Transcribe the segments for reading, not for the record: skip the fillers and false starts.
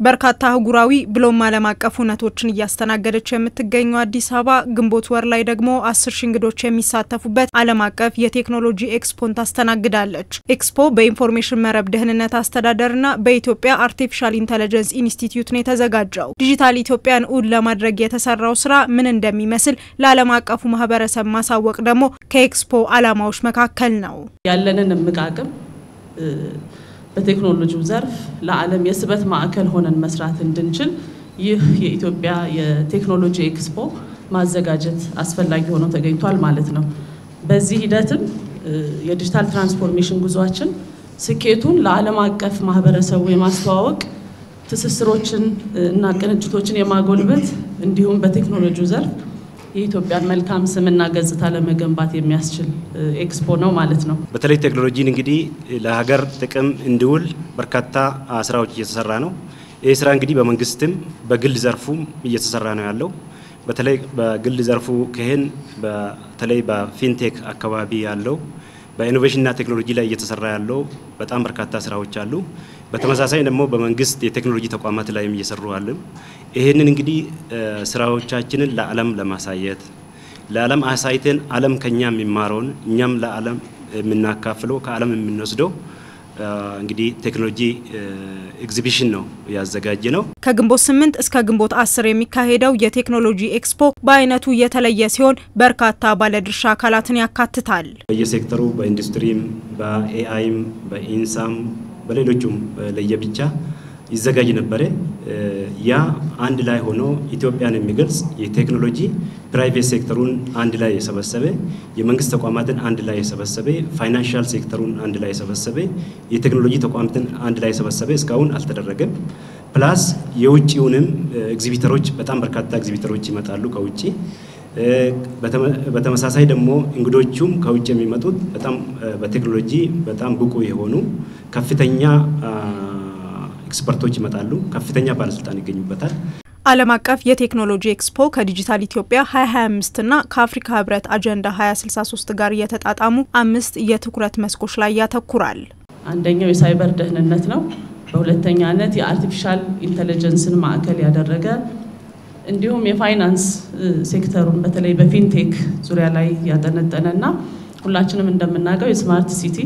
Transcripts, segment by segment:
በርካታ አህጉራዊ ብሎም ዓለም አቀፍ ሁነቶችን እያስተናገደች የምትገኘው አዲስ አበባ ግንቦት ወር ላይ ደግሞ 10 ሺህ እንግዶች የሚሳተፉበት ዓለም አቀፍ የቴክኖሎጂ ኤክስፖን ታስተናግዳለች። ኤክስፖ በኢንፎርሜሽን መረብ ደህንነት አስተዳደርና በኢትዮጵያ አርቲፊሻል ኢንተለጀንስ ኢንስቲትዩት ነው የተዘጋጀው። ዲጂታል ኢትዮጵያን እውን ለማድረግ የተሰራው ስራ ምን እንደሚመስል ለዓለም አቀፉ ማህበረሰብ ማሳወቅ ደግሞ ከኤክስፖ ዓላማዎች መካከል ነው። ያለንን እምቃቅም በቴክኖሎጂው ዘርፍ ለዓለም የስበት ማዕከል ሆነን መስራት እንድንችል ይህ የኢትዮጵያ የቴክኖሎጂ ኤክስፖ ማዘጋጀት አስፈላጊ ሆኖ ተገኝቷል ማለት ነው። በዚህ ሂደትም የዲጂታል ትራንስፎርሜሽን ጉዟችን ስኬቱን ለዓለም አቀፍ ማህበረሰቡ የማስተዋወቅ ትስስሮችን እና ቅንጅቶችን የማጎልበት እንዲሁም በቴክኖሎጂው ዘርፍ የኢትዮጵያን መልካም ስምና ገጽታ ለመገንባት የሚያስችል ኤክስፖ ነው ማለት ነው። በተለይ ቴክኖሎጂን እንግዲህ ለሀገር ጥቅም እንዲውል በርካታ ስራዎች እየተሰራ ነው። ይህ ስራ እንግዲህ በመንግስትም በግል ዘርፉም እየተሰራ ነው ያለው። በተለይ በግል ዘርፉ ከሄን በተለይ በፊንቴክ አካባቢ ያለው በኢኖቬሽንና ቴክኖሎጂ ላይ እየተሰራ ያለው በጣም በርካታ ስራዎች አሉ። በተመሳሳይ ደግሞ በመንግስት የቴክኖሎጂ ተቋማት ላይ እየሰሩ አሉ። ይሄንን እንግዲህ ስራዎቻችንን ለዓለም ለማሳየት ለዓለም አሳይተን ዓለም ከኛ የሚማረውን እኛም ለዓለም የምናካፍለው ከዓለም የምንወስደው እንግዲህ ቴክኖሎጂ ኤግዚቢሽን ነው ያዘጋጀ ነው። ከግንቦት 8 እስከ ግንቦት 10 የሚካሄደው የቴክኖሎጂ ኤክስፖ በአይነቱ የተለየ ሲሆን በርካታ ባለድርሻ አካላትን ያካትታል። በየሴክተሩ በኢንዱስትሪም በኤአይም በኢንሳም በሌሎችም ለየብቻ ይዘጋጅ ነበር። ያ አንድ ላይ ሆኖ ኢትዮጵያን የሚገልጽ የቴክኖሎጂ ፕራይቬት ሴክተሩን አንድ ላይ የሰበሰበ የመንግስት ተቋማትን አንድ ላይ የሰበሰበ ፋይናንሻል ሴክተሩን አንድ ላይ የሰበሰበ የቴክኖሎጂ ተቋማትን አንድ ላይ የሰበሰበ እስካሁን አልተደረገም። ፕላስ የውጪውንም ኤግዚቢተሮች በጣም በርካታ ኤግዚቢተሮች ይመጣሉ ከውጪ። በተመሳሳይ ደግሞ እንግዶቹም ከውጪ የሚመጡት በጣም በቴክኖሎጂ በጣም ብቁ የሆኑ ከፍተኛ ኤክስፐርቶች ይመጣሉ። ከፍተኛ ባለስልጣን ይገኙበታል። ዓለም አቀፍ የቴክኖሎጂ ኤክስፖ ከዲጂታል ኢትዮጵያ 2025 እና ከአፍሪካ ህብረት አጀንዳ 2063 ጋር የተጣጣሙ 5 የትኩረት መስኮች ላይ ያተኩራል። አንደኛው የሳይበር ደህንነት ነው። በሁለተኛነት የአርቲፊሻል ኢንተለጀንስን ማዕከል ያደረገ እንዲሁም የፋይናንስ ሴክተሩን በተለይ በፊንቴክ ዙሪያ ላይ ያጠነጠነና ሁላችንም እንደምናውቀው የስማርት ሲቲ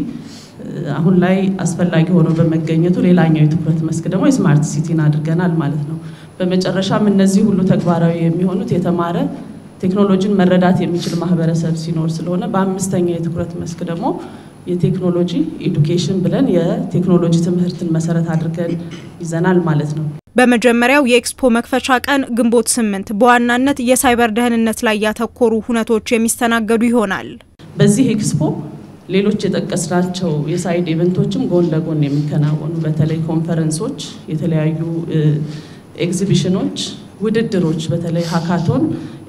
አሁን ላይ አስፈላጊ ሆኖ በመገኘቱ ሌላኛው የትኩረት መስክ ደግሞ የስማርት ሲቲን አድርገናል ማለት ነው። በመጨረሻም እነዚህ ሁሉ ተግባራዊ የሚሆኑት የተማረ ቴክኖሎጂን መረዳት የሚችል ማህበረሰብ ሲኖር ስለሆነ በአምስተኛ የትኩረት መስክ ደግሞ የቴክኖሎጂ ኤዱኬሽን ብለን የቴክኖሎጂ ትምህርትን መሰረት አድርገን ይዘናል ማለት ነው። በመጀመሪያው የኤክስፖ መክፈቻ ቀን ግንቦት 8 በዋናነት የሳይበር ደህንነት ላይ ያተኮሩ ሁነቶች የሚስተናገዱ ይሆናል። በዚህ ኤክስፖ ሌሎች የጠቀስናቸው የሳይድ ኢቨንቶችም ጎን ለጎን የሚከናወኑ በተለይ ኮንፈረንሶች፣ የተለያዩ ኤግዚቢሽኖች፣ ውድድሮች በተለይ ሃካቶን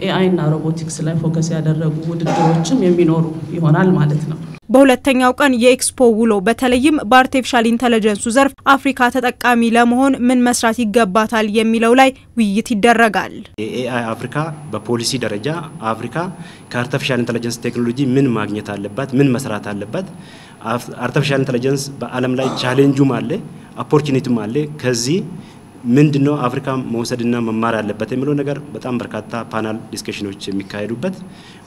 ኤአይ እና ሮቦቲክስ ላይ ፎከስ ያደረጉ ውድድሮችም የሚኖሩ ይሆናል ማለት ነው። በሁለተኛው ቀን የኤክስፖ ውሎ በተለይም በአርቲፊሻል ኢንተለጀንሱ ዘርፍ አፍሪካ ተጠቃሚ ለመሆን ምን መስራት ይገባታል የሚለው ላይ ውይይት ይደረጋል። የኤአይ አፍሪካ በፖሊሲ ደረጃ አፍሪካ ከአርቲፊሻል ኢንተለጀንስ ቴክኖሎጂ ምን ማግኘት አለባት፣ ምን መስራት አለባት፣ አርቲፊሻል ኢንተለጀንስ በዓለም ላይ ቻሌንጁም አለ ኦፖርቹኒቲም አለ፣ ከዚህ ምንድነው አፍሪካ መውሰድና መማር አለበት የሚለው ነገር በጣም በርካታ ፓናል ዲስከሽኖች የሚካሄዱበት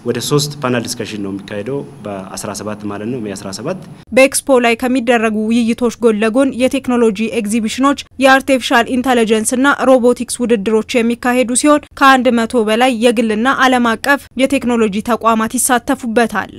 ወደ 3 ፓናል ዲስከሽን ነው የሚካሄደው በ17 ማለት ነው ሜይ 17። በኤክስፖ ላይ ከሚደረጉ ውይይቶች ጎን ለጎን የቴክኖሎጂ ኤግዚቢሽኖች፣ የአርቲፊሻል ኢንተለጀንስ እና ሮቦቲክስ ውድድሮች የሚካሄዱ ሲሆን ከ100 በላይ የግልና ዓለም አቀፍ የቴክኖሎጂ ተቋማት ይሳተፉበታል።